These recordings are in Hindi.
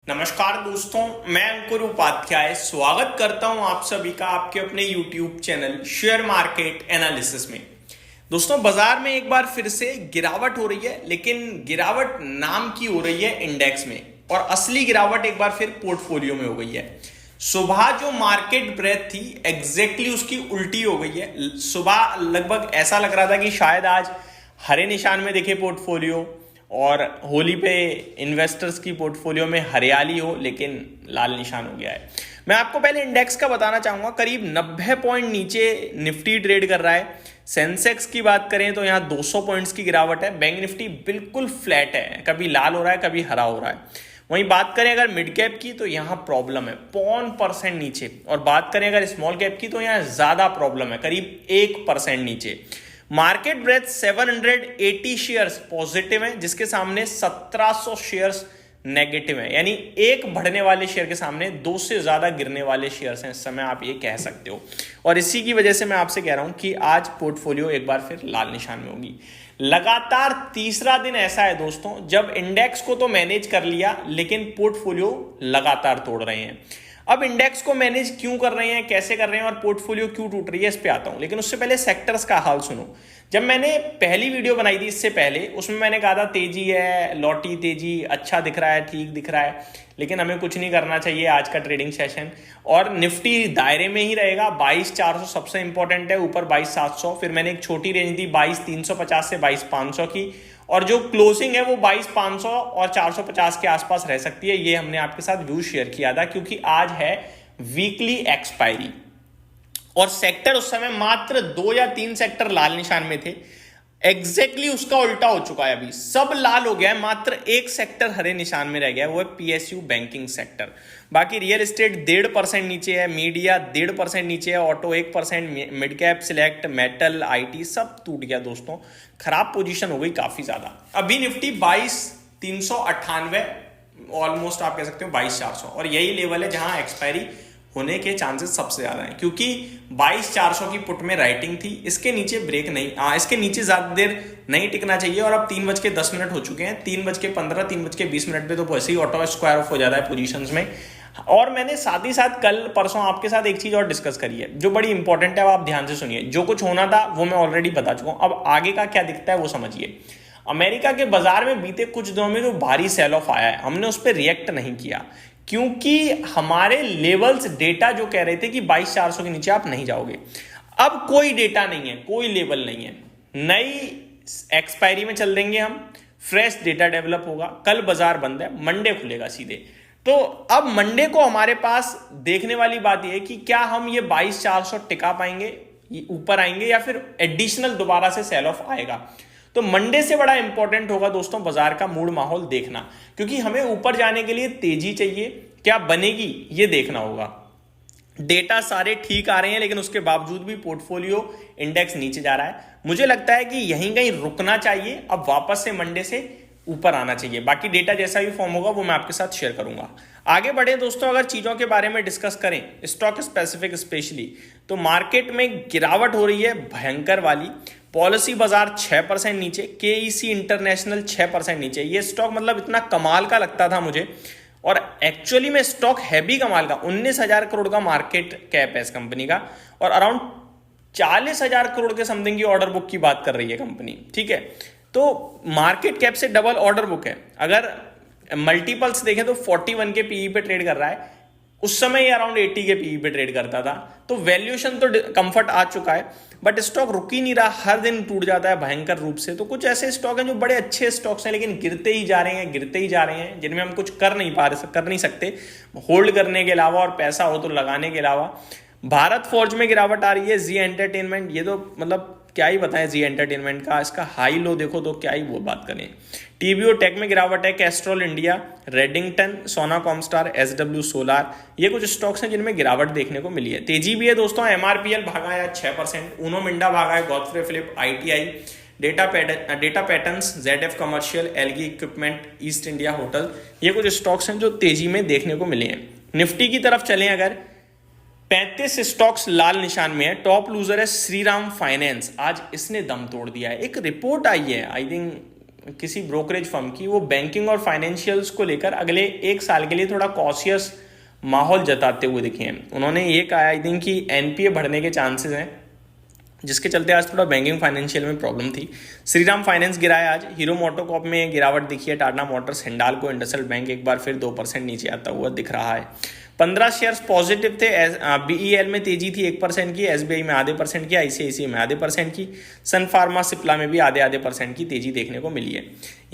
नमस्कार दोस्तों, मैं अंकुर उपाध्याय स्वागत करता हूं आप सभी का आपके अपने YouTube channel share market analysis में। दोस्तों, बाजार में एक बार फिर से गिरावट हो रही है, लेकिन गिरावट नाम की हो रही है इंडेक्स में, और असली गिरावट एक बार फिर पोर्टफोलियो में हो गई है। सुबह जो मार्केट ब्रेथ थी एग्जैक्टली उसकी उल्टी हो गई है। सुबह लगभग ऐसा लग रहा था कि शायद आज हरे निशान में दिखे पोर्टफोलियो और होली पे इन्वेस्टर्स की पोर्टफोलियो में हरियाली हो, लेकिन लाल निशान हो गया है। मैं आपको पहले इंडेक्स का बताना चाहूंगा। करीब 90 पॉइंट नीचे निफ्टी ट्रेड कर रहा है। सेंसेक्स की बात करें तो यहाँ 200 पॉइंट्स की गिरावट है। बैंक निफ्टी बिल्कुल फ्लैट है, कभी लाल हो रहा है कभी हरा हो रहा है। वहीं बात करें अगर मिड कैप की तो यहाँ प्रॉब्लम है 0.1% नीचे, और बात करें अगर स्मॉल कैप की तो यहाँ ज्यादा प्रॉब्लम है, करीब 1% नीचे। मार्केट ब्रेथ 780 शेयर्स पॉजिटिव हैं, जिसके सामने 1700 शेयर्स नेगेटिव हैं। यानी एक बढ़ने वाले शेयर के सामने दो से ज्यादा गिरने वाले शेयर्स हैं इस समय, आप ये कह सकते हो। और इसी की वजह से मैं आपसे कह रहा हूं कि आज पोर्टफोलियो एक बार फिर लाल निशान में होगी। लगातार तीसरा दिन ऐसा है दोस्तों जब इंडेक्स को तो मैनेज कर लिया, लेकिन पोर्टफोलियो लगातार तोड़ रहे हैं। अब इंडेक्स को मैनेज क्यों कर रहे हैं, कैसे कर रहे हैं और पोर्टफोलियो क्यों टूट रही है, इस पे आता हूं। लेकिन उससे पहले सेक्टर्स का हाल सुनो। जब मैंने पहली वीडियो बनाई थी इससे पहले, उसमें मैंने कहा था तेजी है, लौटी तेजी, अच्छा दिख रहा है, ठीक दिख रहा है, लेकिन हमें कुछ नहीं करना चाहिए आज का ट्रेडिंग सेशन। और निफ्टी दायरे में ही रहेगा। 22,400 सबसे इंपॉर्टेंट है, ऊपर 22,700। फिर मैंने एक छोटी रेंज दी 22,350 से 22,500 की, और जो क्लोजिंग है वो 22,500 और 450 के आसपास रह सकती है। ये हमने आपके साथ व्यू शेयर किया था, क्योंकि आज है वीकली एक्सपायरी और सेक्टर उस समय मात्र 2 या 3 सेक्टर लाल निशान में थे। एग्जैक्टली उसका उल्टा हो चुका है, अभी सब लाल हो गया है, मात्र एक सेक्टर हरे निशान में रह गया है, वो है पीएसयू बैंकिंग सेक्टर। बाकी रियल एस्टेट 1.5% नीचे है, मीडिया 1.5% नीचे है, auto 1%, mid cap, select, metal, IT सब टूट गया दोस्तों। खराब पोजीशन हो गई काफी ज्यादा। अभी निफ्टी 22,398 ऑलमोस्ट आप कह सकते हो 22,400, और यही लेवल है जहां एक्सपायरी होने के चांसेस सबसे ज्यादा हैं, क्योंकि 22,400 की पुट में राइटिंग थी। इसके नीचे ब्रेक नहीं, इसके नीचे ज्यादा देर नहीं टिकना चाहिए। और अब 3:10 हो चुके हैं, 3:15, 3:20 पे तो वैसे ही ऑटो स्क्वायर ऑफ हो जाता है पोजीशंस में। और मैंने साथ ही साथ कल परसों आपके साथ एक चीज और डिस्कस करी है जो बड़ी इंपॉर्टेंट है, आप ध्यान से सुनिए। जो कुछ होना था वो मैं ऑलरेडी बता चुका हूं, अब आगे का क्या दिखता है वो समझिए। अमेरिका के बाजार में बीते कुछ दिनों में जो भारी सेल ऑफ आया है, हमने उस पर रिएक्ट नहीं किया, क्योंकि हमारे लेवल्स डेटा जो कह रहे थे कि 22,400 के नीचे आप नहीं जाओगे। अब कोई डेटा नहीं है, कोई लेवल नहीं है, नई एक्सपायरी में चल देंगे हम, फ्रेश डेटा डेवलप होगा। कल बाजार बंद है, मंडे खुलेगा सीधे। तो अब मंडे को हमारे पास देखने वाली बात यह है कि क्या हम ये 22,400 टिका पाएंगे, ऊपर आएंगे, या फिर एडिशनल दोबारा से सेल ऑफ आएगा। तो मंडे से बड़ा इंपॉर्टेंट होगा दोस्तों बाजार का मूड माहौल देखना, क्योंकि हमें ऊपर जाने के लिए तेजी चाहिए, क्या बनेगी ये देखना होगा। डेटा सारे ठीक आ रहे हैं, लेकिन उसके बावजूद भी पोर्टफोलियो इंडेक्स नीचे जा रहा है। मुझे लगता है कि यहीं कहीं रुकना चाहिए, अब वापस से मंडे से ऊपर आना चाहिए। बाकी डेटा जैसा भी फॉर्म होगा वो मैं आपके साथ शेयर करूंगा। आगे बढ़े दोस्तों, अगर चीजों के बारे में डिस्कस करें, स्टॉक स्पेसिफिक स्पेशली, तो मार्केट में गिरावट हो रही है भयंकर वाली। पॉलिसी बाजार 6% नीचे, केईसी इंटरनेशनल 6% नीचे। ये स्टॉक मतलब इतना कमाल का लगता था मुझे, और एक्चुअली में स्टॉक है भी कमाल का। 19,000 करोड़ का मार्केट कैप है इस कंपनी का, और अराउंड 40,000 करोड़ के समथिंग की ऑर्डर बुक की बात कर रही है कंपनी, ठीक है। तो मार्केट कैप से डबल ऑर्डर बुक है। अगर मल्टीपल्स देखें तो 41 के पीई पे ट्रेड कर रहा है, उस समय ये अराउंड 80 के पीई पे ट्रेड करता था। तो वैल्यूएशन तो कंफर्ट आ चुका है, बट स्टॉक रुक ही नहीं रहा, हर दिन टूट जाता है भयंकर रूप से। तो कुछ ऐसे स्टॉक हैं जो बड़े अच्छे स्टॉक्स हैं, लेकिन गिरते ही जा रहे हैं, गिरते ही जा रहे हैं, जिनमें हम कुछ कर नहीं सकते होल्ड करने के अलावा, और पैसा हो तो लगाने के अलावा। भारत फोर्ज में गिरावट आ रही है, जी एंटरटेनमेंट, ये तो मतलब क्या ही बताएं जी एंटरटेनमेंट का, इसका हाई लो देखो तो क्या ही वो बात करें। टीवीओ टेक में गिरावट है, कैस्ट्रॉल इंडिया, रेडिंगटन, सोना कॉमस्टार, एसडब्ल्यू सोलार, ये कुछ स्टॉक्स हैं जिनमें गिरावट देखने को मिली है। तेजी भी है दोस्तों, एमआरपीएल भागा है 6%, उनो मिंडा भागा है, Godfrey Phillips, ITI, data patterns, ZF commercial, Elgi equipment, East India hotel, ये कुछ स्टॉक्स हैं जो तेजी में देखने को मिले हैं। निफ्टी की तरफ चलें अगर, 35 स्टॉक्स लाल निशान में है। टॉप लूजर है श्रीराम फाइनेंस, आज इसने दम तोड़ दिया है। एक रिपोर्ट आई है, आई थिंक किसी ब्रोकरेज फर्म की, वो बैंकिंग और फाइनेंशियल्स को लेकर अगले 1 साल के लिए थोड़ा कॉशियस माहौल जताते हुए दिखे हैं। उन्होंने ये कहा आई थिंक कि एनपीए बढ़ने के चांसेस हैं, जिसके चलते आज थोड़ा बैंकिंग फाइनेंशियल में प्रॉब्लम थी। श्रीराम फाइनेंस गिरा है आज, हीरो मोटोकॉर्प में गिरावट दिखी है, टाटा मोटर्स, हिंडाल्को, इंडसइंड बैंक एक बार फिर 2% नीचे आता हुआ दिख रहा है। 15 शेयर्स पॉजिटिव थे। बीईएल में तेजी थी 1% की, एसबीआई में आधे % की, आईसीआईसीआई में आधे % की, सन फार्मा सिप्ला में भी आधे % की तेजी देखने को मिली है।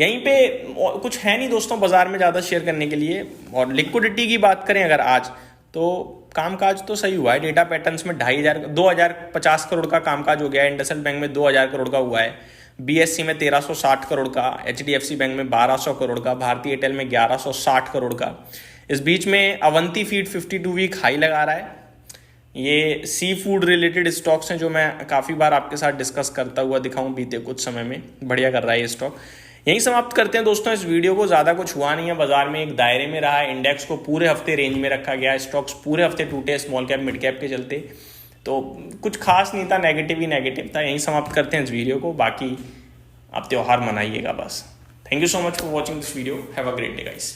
यहीं पे कुछ है नहीं दोस्तों बाजार में ज़्यादा शेयर करने के लिए। और लिक्विडिटी की बात करें अगर आज, तो कामकाज तो सही हुआ है। डेटा पैटर्न्स में 2050 करोड़ का कामकाज हो गया है। इंडसइंड बैंक में 2000 करोड़ का हुआ है, बीएससी में 1360 करोड़ का, एचडीएफसी बैंक में 1200 करोड़ का, भारतीय एयरटेल में 1160 करोड़ का। इस बीच में अवंती फीड 52 वीक हाई लगा रहा है। ये सी फूड रिलेटेड स्टॉक्स हैं जो मैं काफ़ी बार आपके साथ डिस्कस करता हुआ दिखाऊं बीते कुछ समय में। बढ़िया कर रहा है ये स्टॉक। यहीं समाप्त करते हैं दोस्तों इस वीडियो को। ज़्यादा कुछ हुआ नहीं है, बाजार में एक दायरे में रहा है। इंडेक्स को पूरे हफ्ते रेंज में रखा गया, स्टॉक्स पूरे हफ्ते टूटे स्मॉल कैप मिड कैप के चलते, तो कुछ खास नहीं था, नेगेटिव ही नेगेटिव था। यहीं समाप्त करते हैं इस वीडियो को। बाकी आप त्यौहार मनाइएगा बस। Thank you so much for watching this video. Have a great day guys.